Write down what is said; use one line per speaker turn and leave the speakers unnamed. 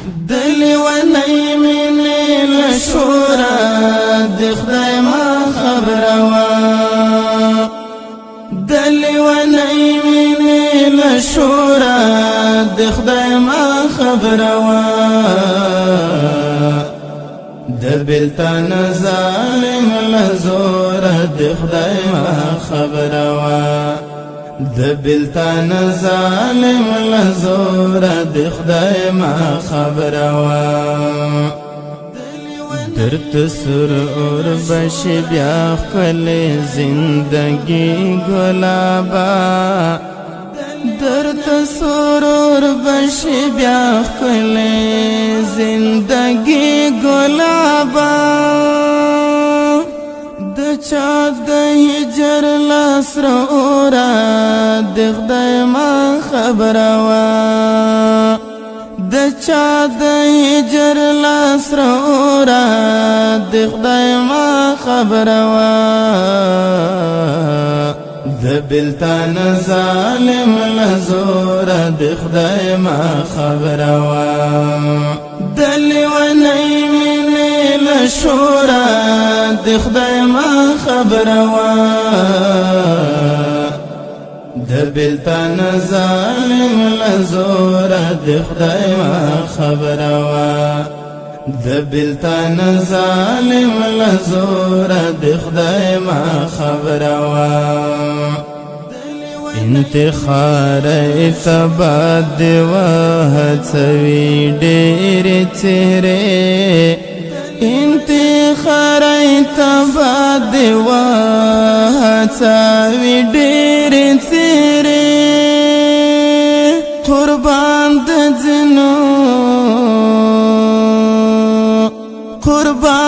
دلی ونی منی لشورا د خدای ما خبروا دلی ونی منی لشورا د خدای ما خبروا د بلتان ظالم لزور د خدای ما خبروا د بلتان ظالم لزور د خدای ما خبروا درت سر اور بشی بیا خپل زندگی گلابا درت سر اور بشی بیا خپل زندگی گلابا د چا د هجر لاس را د خدای ما خبروا د چا د هجر لاس را د خدای ما خبروا د بلتان ظالم لزور د خدای ما خبروا دلی ونی منی لشورا د خدای ما خبروا د بلتان ظالم لزور د خدای ما خبروا د بلتان ظالم لزور د خدای ما خبروا انتخار اتباد وهڅوي ډېر چهره انتخار اتباد وهڅوي ډېر چهره قربان د جنو قربان